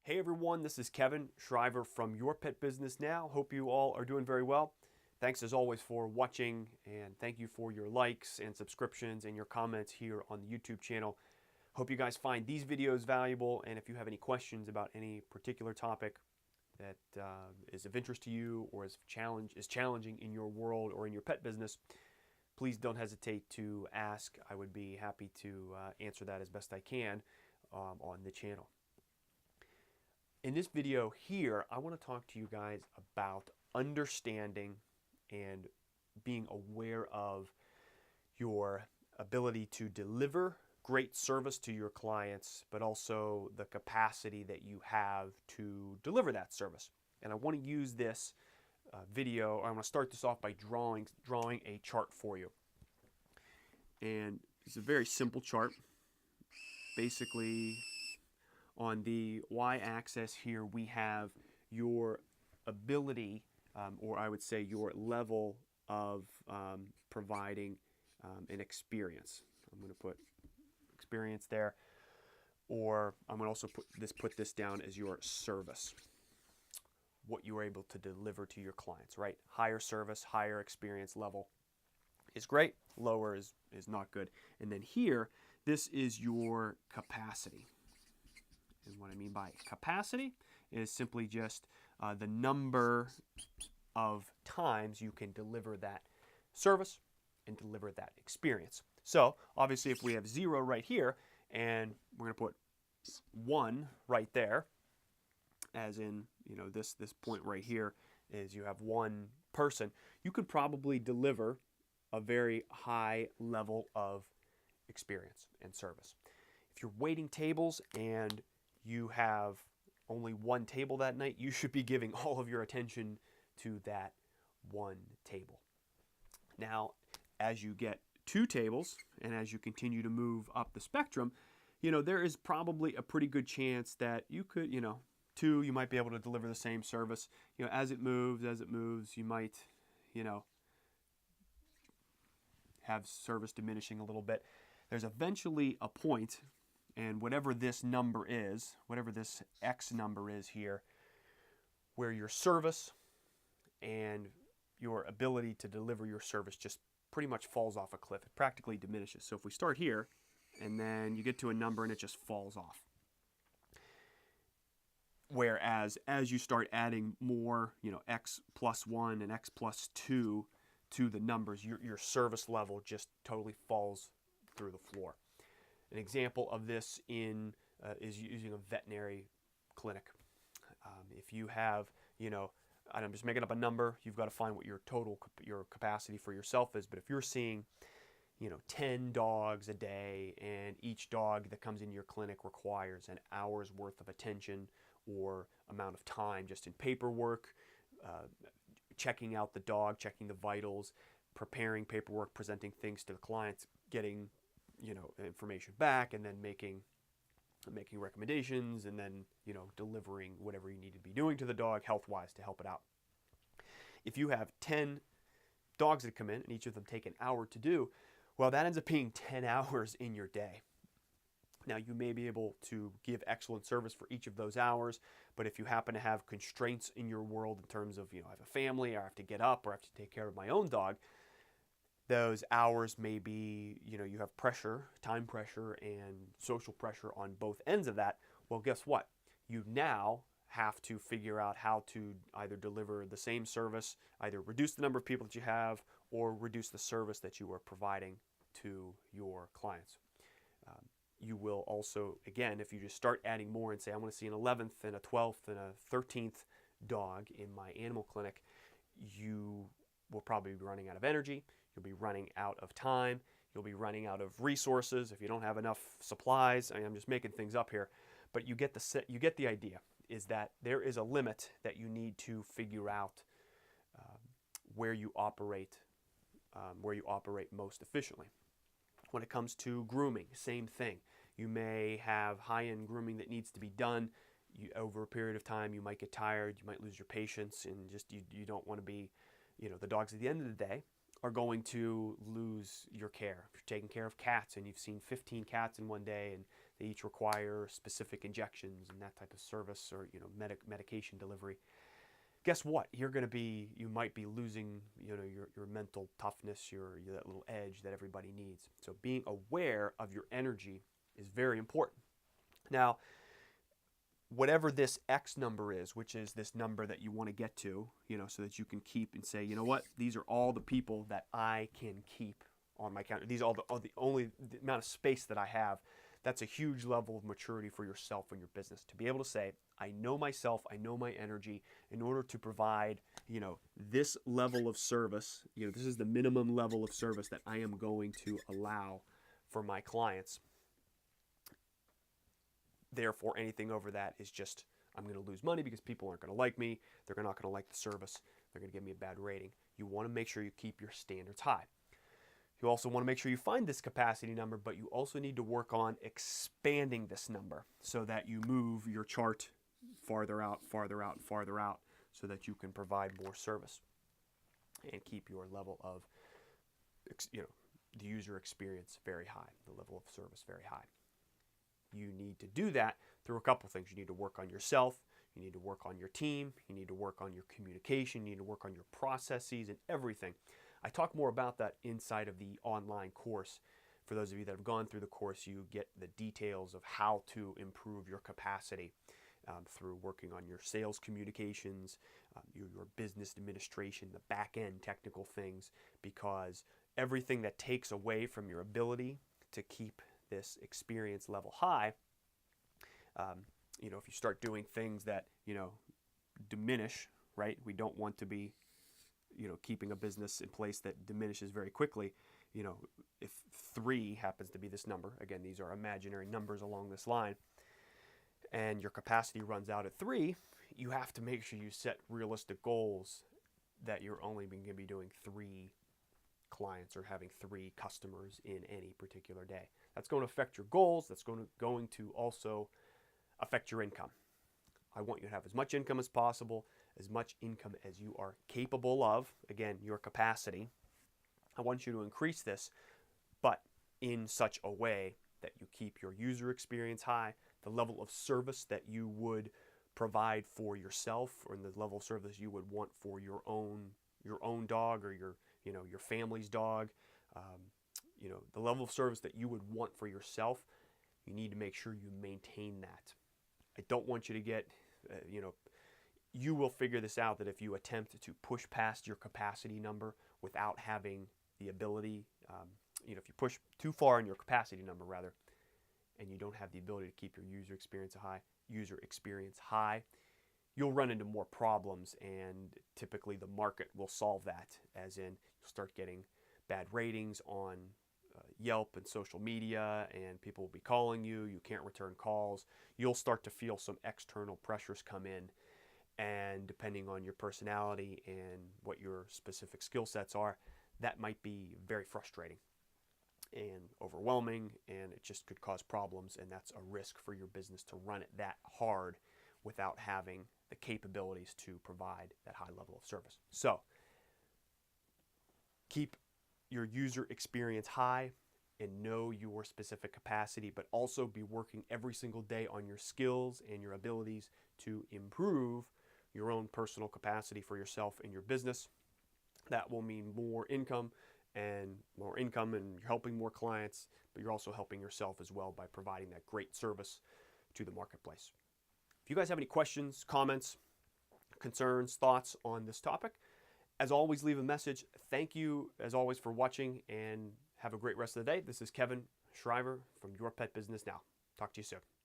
Hey everyone, this is Kevin Shriver from Your Pet Business Now. Hope you all are doing very well. Thanks as always for watching, and thank you for your likes and subscriptions and your comments here on the YouTube channel. Hope you guys find these videos valuable, and if you have any questions about any particular topic that is of interest to you or is challenging in your world or in your pet business, please don't hesitate to ask. I would be happy to answer that as best I can on the channel. In this video here, I want to talk to you guys about understanding and being aware of your ability to deliver great service to your clients, but also the capacity that you have to deliver that service. And I want to use this video, I want to start this off by drawing a chart for you. And it's a very simple chart. Basically, on the y-axis here, we have your ability, or I would say your level of providing an experience. I'm going to put experience there, or I'm going to also put this down as your service. What you are able to deliver to your clients, right? Higher service, higher experience level is great. Lower is not good. And then here, this is your capacity. And what I mean by capacity is simply just the number of times you can deliver that service and deliver that experience. So obviously if we have 0 right here, and we're going to put 1 right there, as in, you know, this point right here is you have 1 person, you could probably deliver a very high level of experience and service. If you're waiting tables and you have only 1 table that night, you should be giving all of your attention to that 1 table. Now, as you get 2 tables and as you continue to move up the spectrum, you know, there is probably a pretty good chance that you could, 2, you might be able to deliver the same service. You know, as it moves, you might, have service diminishing a little bit. There's eventually a point, and whatever this number is, whatever this X number is here, where your service and your ability to deliver your service just pretty much falls off a cliff. It practically diminishes. So if we start here, and then you get to a number and it just falls off. Whereas as you start adding more, X plus 1 and X plus 2 to the numbers, your service level just totally falls through the floor. An example of this is using a veterinary clinic. If you have, I'm just making up a number, you've got to find what your capacity for yourself is. But if you're seeing, 10 dogs a day, and each dog that comes into your clinic requires an hour's worth of attention or amount of time just in paperwork, checking out the dog, checking the vitals, preparing paperwork, presenting things to the clients, getting information back, and then making recommendations, and then delivering whatever you need to be doing to the dog health-wise to help it out. If you have 10 dogs that come in and each of them take an hour to do, well, that ends up being 10 hours in your day. Now, you may be able to give excellent service for each of those hours, but if you happen to have constraints in your world in terms of, I have a family, or I have to get up, or I have to take care of my own dog, those hours may be, you have pressure, time pressure, and social pressure on both ends of that. Well, guess what? You now have to figure out how to either deliver the same service, either reduce the number of people that you have, or reduce the service that you are providing to your clients. You will also, again, if you just start adding more and say, I want to see an 11th and a 12th and a 13th dog in my animal clinic, you will probably be running out of energy. You'll be running out of time. You'll be running out of resources if you don't have enough supplies. I'm just making things up here, but you get the idea. Is that there is a limit that you need to figure out where you operate most efficiently. When it comes to grooming, same thing. You may have high-end grooming that needs to be done. Over a period of time, you might get tired. You might lose your patience, and just you don't want to be, the dogs at the end of the day are going to lose your care. If you're taking care of cats and you've seen 15 cats in one day and They each require specific injections and that type of service, or medication delivery. Guess what? You might be losing your mental toughness, that little edge that everybody needs. So being aware of your energy is very important. Now, whatever this X number is, which is this number that you want to get to, so that you can keep and say, you know what, these are all the people that I can keep on my counter. These are the amount of space that I have. That's a huge level of maturity for yourself and your business, to be able to say, I know myself, I know my energy. In order to provide, this level of service, this is the minimum level of service that I am going to allow for my clients. Therefore, anything over that is just, I'm going to lose money because people aren't going to like me. They're not going to like the service. They're going to give me a bad rating. You want to make sure you keep your standards high. You also want to make sure you find this capacity number, but you also need to work on expanding this number so that you move your chart farther out, farther out, farther out, so that you can provide more service and keep your level of, the user experience very high, the level of service very high. You need to do that through a couple things. You need to work on yourself. You need to work on your team. You need to work on your communication. You need to work on your processes and everything. I talk more about that inside of the online course. For those of you that have gone through the course, you get the details of how to improve your capacity through working on your sales communications, your business administration, the back-end technical things, because everything that takes away from your ability to keep this experience level high, if you start doing things that, diminish, right? We don't want to be, keeping a business in place that diminishes very quickly. If 3 happens to be this number, again, these are imaginary numbers along this line, and your capacity runs out at 3, you have to make sure you set realistic goals that you're only going to be doing 3 clients or having 3 customers in any particular day. That's going to affect your goals. That's going to also affect your income. I want you to have as much income as possible, as much income as you are capable of. Again, your capacity. I want you to increase this, but in such a way that you keep your user experience high, the level of service that you would provide for yourself, or the level of service you would want for your own dog, or your family's dog, the level of service that you would want for yourself. You need to make sure you maintain that. I don't want you to get, you will figure this out, that if you attempt to push past your capacity number without having the ability, if you push too far in your capacity number rather, and you don't have the ability to keep your user experience high, you'll run into more problems, and typically the market will solve that, as in you'll start getting bad ratings on Yelp and social media, and people will be calling you. You can't return calls. You'll start to feel some external pressures come in, and depending on your personality and what your specific skill sets are, that might be very frustrating and overwhelming, and it just could cause problems, and that's a risk for your business to run it that hard without having the capabilities to provide that high level of service. So keep your user experience high and know your specific capacity, but also be working every single day on your skills and your abilities to improve your own personal capacity for yourself and your business. That will mean more income, and you're helping more clients, but you're also helping yourself as well by providing that great service to the marketplace. If you guys have any questions, comments, concerns, thoughts on this topic, as always, leave a message. Thank you, as always, for watching, and have a great rest of the day. This is Kevin Shriver from Your Pet Business Now. Talk to you soon.